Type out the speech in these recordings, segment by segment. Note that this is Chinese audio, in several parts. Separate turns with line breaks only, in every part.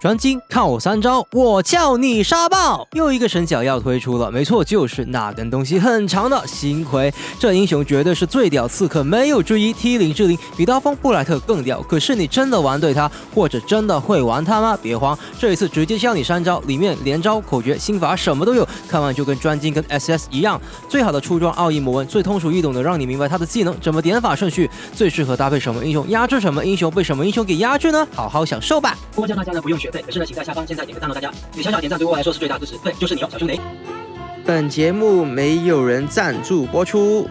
专精靠三招，我叫你杀爆！又一个神角要推出了，没错，就是那根东西很长的星魁。这英雄绝对是最屌刺客，没有之一。T0之0比刀锋布莱特更屌，可是你真的玩对他，或者真的会玩他吗？别慌，这一次直接教你3招，里面连招、口诀、心法什么都有，看完就跟专精跟 SS 一样。最好的出装奥义魔纹，最通俗易懂的让你明白他的技能怎么点法顺序，最适合搭配什么英雄，压制什么英雄，被什么英雄给压制呢？好好享受吧。
不过叫大家呢不用学费，可是呢请在下方现在点个赞哦，大家你小小点赞对我来说是最大支持，对，就是你哦，小兄弟。
本节目没有人赞助播出，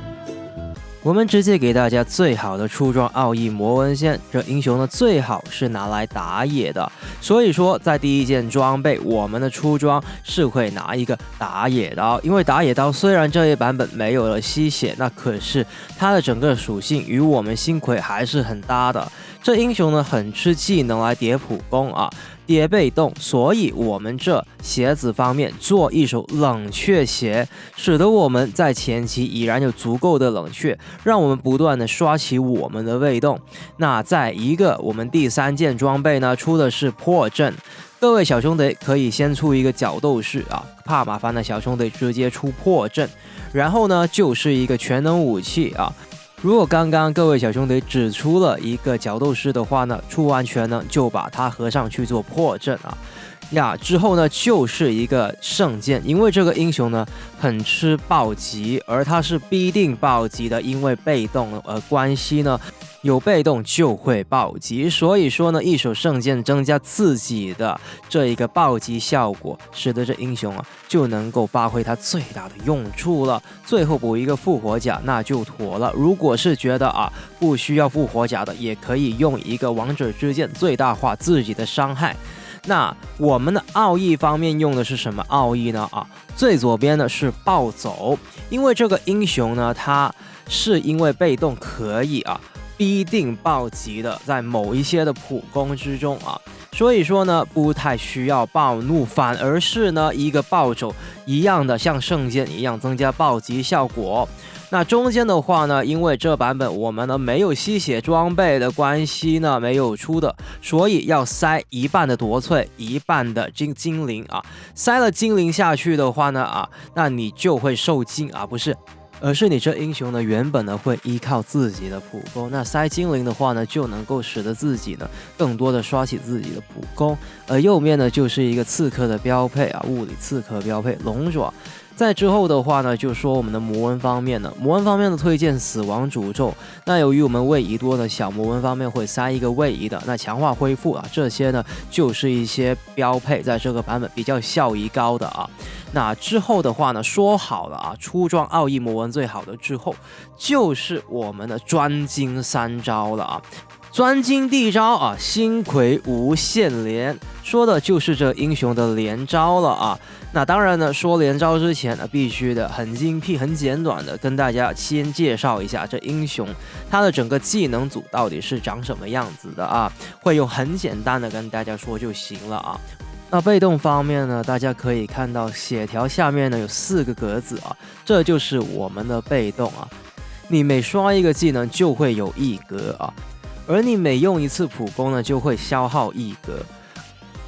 我们直接给大家最好的出装奥义魔纹线。这英雄呢最好是拿来打野的，所以说在第一件装备我们的出装是会拿一个打野刀，因为打野刀虽然这一版本没有了吸血，那可是它的整个属性与我们星魁还是很搭的。这英雄呢很吃技能来叠普攻啊，叠被动，所以我们这鞋子方面做一手冷却鞋，使得我们在前期已然有足够的冷却，让我们不断的刷起我们的被动。那再一个，我们第3件装备呢出的是破阵，各位小兄弟可以先出一个角斗士啊，怕麻烦的小兄弟直接出破阵，然后呢就是一个全能武器啊。如果刚刚各位小兄弟只出了一个角斗士的话呢，出完全能就把它合上去做破阵啊。之后呢就是一个圣剑，因为这个英雄呢很吃暴击，而他是必定暴击的，因为被动关系呢，有被动就会暴击，所以说呢一手圣剑增加自己的这一个暴击效果，使得这英雄就能够发挥它最大的用处了。最后补一个复活甲那就妥了，如果是觉得不需要复活甲的，也可以用一个王者之剑最大化自己的伤害。那我们的奥义方面用的是什么奥义呢？最左边的是暴走，因为这个英雄呢，他是因为被动可以必定暴击的，在某一些的普攻之中所以说呢不太需要暴怒，反而是呢一个暴走一样的像圣剑一样增加暴击效果。那中间的话呢，因为这版本我们呢没有吸血装备的关系呢，没有出的，所以要塞一半的夺萃，一半的精灵塞了精灵下去的话呢那你就会受精不是，而是你这英雄呢原本呢会依靠自己的普攻，那塞精灵的话呢就能够使得自己呢更多的刷起自己的普攻。而右面呢就是一个刺客的标配物理刺客标配龙爪。再之后的话呢，就说我们的魔纹方面呢，魔纹方面的推荐死亡诅咒。那由于我们位移多的小魔纹方面会塞一个位移的，那强化恢复这些呢就是一些标配，在这个版本比较效益高的那之后的话呢，说好了出装奥义魔纹最好的之后，就是我们的专精3招了专精第一招星魁无限连，说的就是这英雄的连招了那当然呢，说连招之前呢，必须的很精辟、很简短的跟大家先介绍一下这英雄他的整个技能组到底是长什么样子的会用很简单的跟大家说就行了那被动方面呢，大家可以看到血条下面呢有4个格子这就是我们的被动你每刷一个技能就会有1格而你每用一次普攻呢就会消耗1格，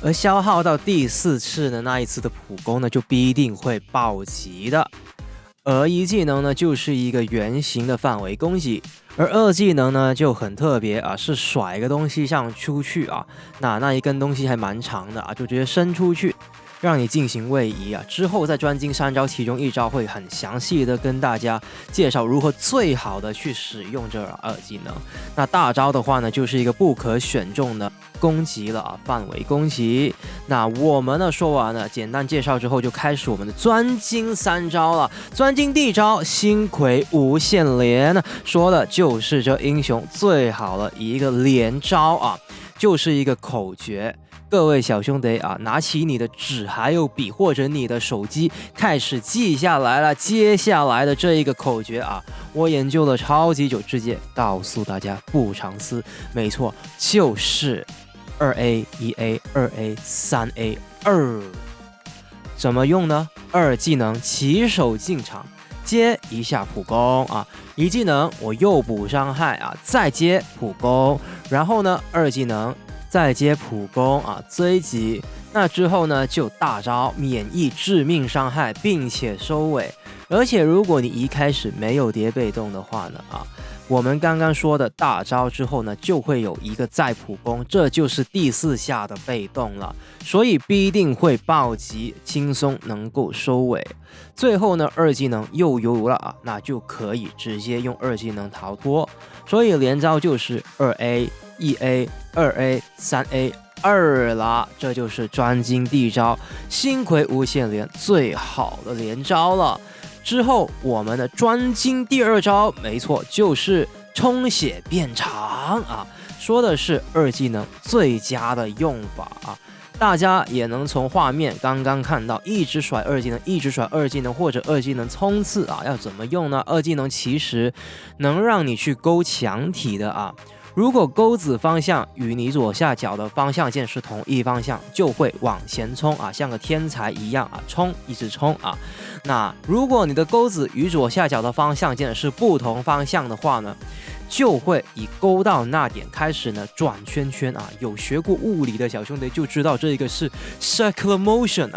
而消耗到第4次的那一次的普攻呢就必定会暴击的。而1技能呢就是一个圆形的范围攻击，而2技能呢就很特别是甩一个东西上出去那一根东西还蛮长的就直接伸出去，让你进行位移之后在专精3招其中1招会很详细的跟大家介绍如何最好的去使用这2技能。那大招的话呢就是一个不可选中的攻击了范围攻击。那我们呢说完了简单介绍之后，就开始我们的专精3招了。专精第一招星魁无限连，说的就是这英雄最好的一个连招就是一个口诀。各位小兄弟拿起你的纸还有笔或者你的手机，开始记下来了接下来的这一个口诀我研究了超级久，直接告诉大家不藏私，没错，就是2A 1A 2A 3A 2。怎么用呢？2技能起手进场，接一下普攻1技能我诱捕伤害再接普攻，然后呢2技能再接普攻啊追击，那之后呢就大招免疫致命伤害，并且收尾。而且如果你一开始没有叠被动的话呢我们刚刚说的大招之后呢，就会有一个再普攻，这就是第4下的被动了，所以必定会暴击，轻松能够收尾。最后呢，二技能又有了那就可以直接用二技能逃脱。所以连招就是2A、1A、2A、3A、2啦，这就是专精地招星葵无限连最好的连招了。之后我们的专精第2招，没错，就是充血变长说的是二技能最佳的用法大家也能从画面刚刚看到，一直甩二技能，一直甩二技能，或者二技能冲刺要怎么用呢？二技能其实能让你去勾强体的如果钩子方向与你左下角的方向键是同一方向，就会往前冲像个天才一样冲，一直冲那如果你的钩子与左下角的方向键是不同方向的话呢，就会以勾到那点开始呢转圈圈有学过物理的小兄弟就知道这个是 circular motion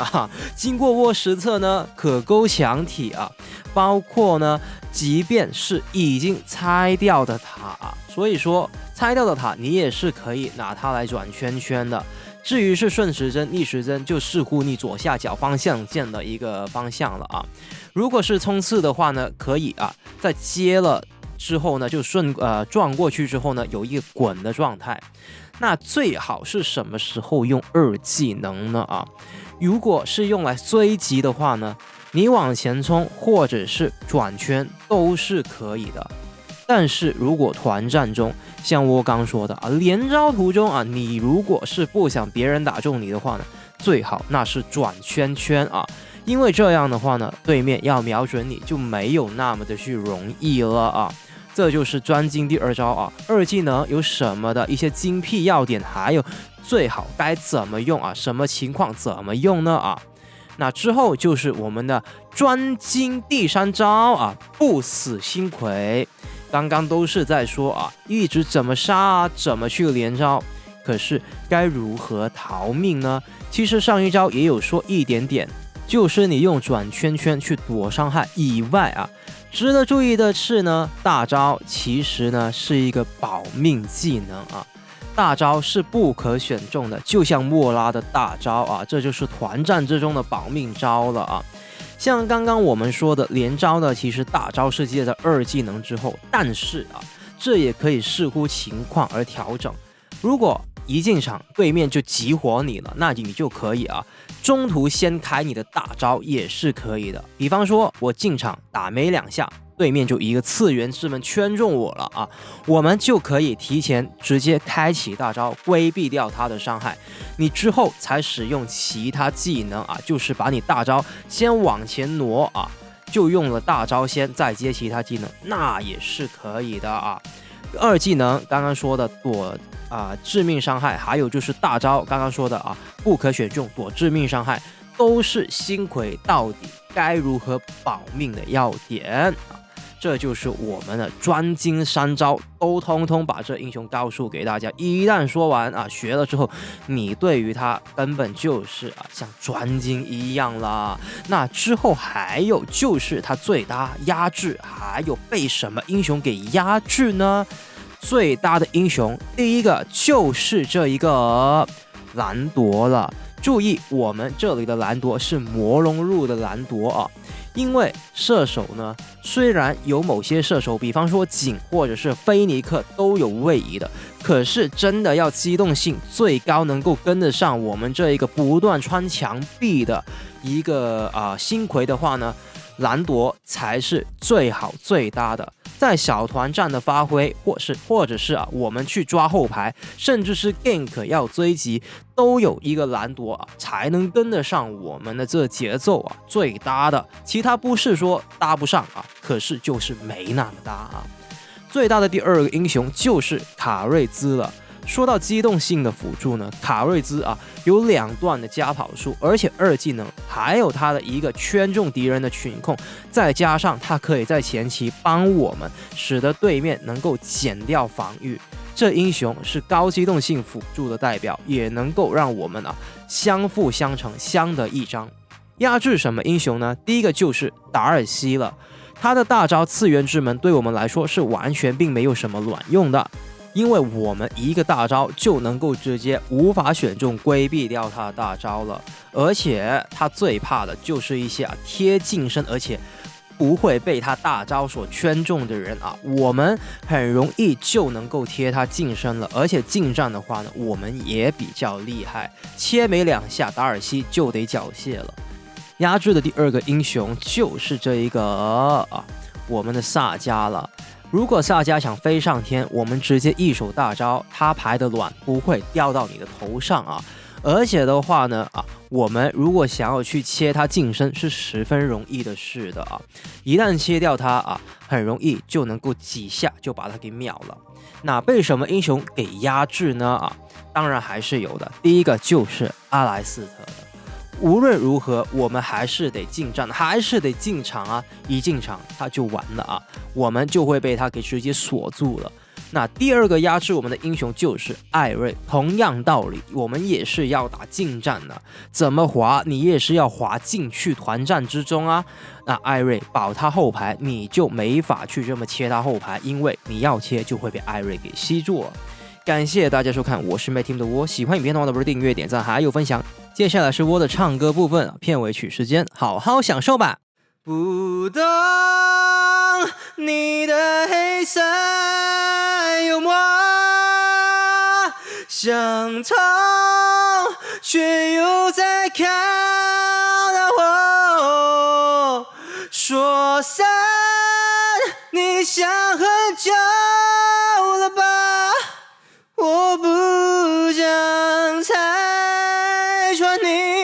经过握实测呢可勾强体包括呢即便是已经拆掉的塔所以说拆掉的塔你也是可以拿它来转圈圈的。至于是顺时针逆时针，就视乎你左下角方向键的一个方向了如果是冲刺的话呢，可以在接了之后呢就撞过去之后呢有一个滚的状态。那最好是什么时候用二技能呢如果是用来追击的话呢，你往前冲或者是转圈都是可以的。但是如果团战中像我刚说的连招途中你如果是不想别人打中你的话呢，最好那是转圈圈因为这样的话呢，对面要瞄准你就没有那么的去容易了这就是专精第2招二技能有什么的一些精辟要点，还有最好该怎么用什么情况怎么用呢那之后就是我们的专精第3招不死星葵。刚刚都是在说一直怎么杀怎么去连招，可是该如何逃命呢？其实上一招也有说一点点，就是你用转圈圈去躲伤害以外值得注意的是呢，大招其实呢是一个保命技能大招是不可选中的，就像莫拉的大招这就是团战之中的保命招了像刚刚我们说的连招呢，其实大招是接在二技能之后，但是这也可以视乎情况而调整。如果一进场对面就集火你了，那你就可以中途先开你的大招也是可以的。比方说我进场打没2下，对面就一个次元之门圈中我了我们就可以提前直接开启大招，规避掉他的伤害，你之后才使用其他技能就是把你大招先往前挪就用了大招先再接其他技能，那也是可以的二技能刚刚说的躲致命伤害，还有就是大招刚刚说的不可选中躲致命伤害，都是星葵到底该如何保命的要点这就是我们的专精3招，都通通把这英雄告诉给大家。一旦说完学了之后，你对于它根本就是像专精一样啦。那之后还有就是它最大压制，还有被什么英雄给压制呢？最大的英雄，第一个就是这一个蓝铎了。注意，我们这里的蓝铎是魔龙入的蓝铎因为射手呢，虽然有某些射手，比方说景或者是菲尼克都有位移的，可是真的要机动性最高，能够跟得上我们这一个不断穿墙壁的一个星葵的话呢，蓝铎才是最好最搭的。在小团战的发挥，或者是我们去抓后排，甚至是 gank 要追击，都有一个蓝铎才能跟得上我们的这节奏最搭的。其他不是说搭不上可是就是没那么搭最大的第2个英雄就是卡瑞兹了。说到机动性的辅助呢，卡瑞兹有2段的加跑术，而且2技能还有他的一个圈中敌人的群控，再加上他可以在前期帮我们，使得对面能够减掉防御。这英雄是高机动性辅助的代表，也能够让我们相辅相成，相得益彰。压制什么英雄呢？第一个就是达尔西了，他的大招次元之门对我们来说是完全并没有什么卵用的，因为我们一个大招就能够直接无法选中规避掉他的大招了，而且他最怕的就是一些贴近身而且不会被他大招所圈中的人我们很容易就能够贴他近身了，而且近战的话呢，我们也比较厉害，切没2下达尔西就得缴械了。压制的第二个英雄就是这一个我们的萨迦了。如果萨迦想飞上天，我们直接一手大招，他排的卵不会掉到你的头上而且的话呢我们如果想要去切他近身是十分容易的事的一旦切掉他很容易就能够几下就把他给秒了。那被什么英雄给压制呢当然还是有的，第一个就是阿莱斯特的。无论如何我们还是得进战，还是得进场一进场他就完了我们就会被他给直接锁住了。那第二个压制我们的英雄就是艾瑞，同样道理，我们也是要打近战的，怎么滑你也是要滑进去团战之中那艾瑞保他后排，你就没法去这么切他后排，因为你要切就会被艾瑞给吸住了。感谢大家收看，我是 MadTeam 的窝，喜欢影片的话不是订阅、点赞还有分享。接下来是窝的唱歌部分，片尾曲时间，好好享受吧。不懂你的黑色幽默，想逃却又在看到我，说散你想很久了吧，我不想拆穿你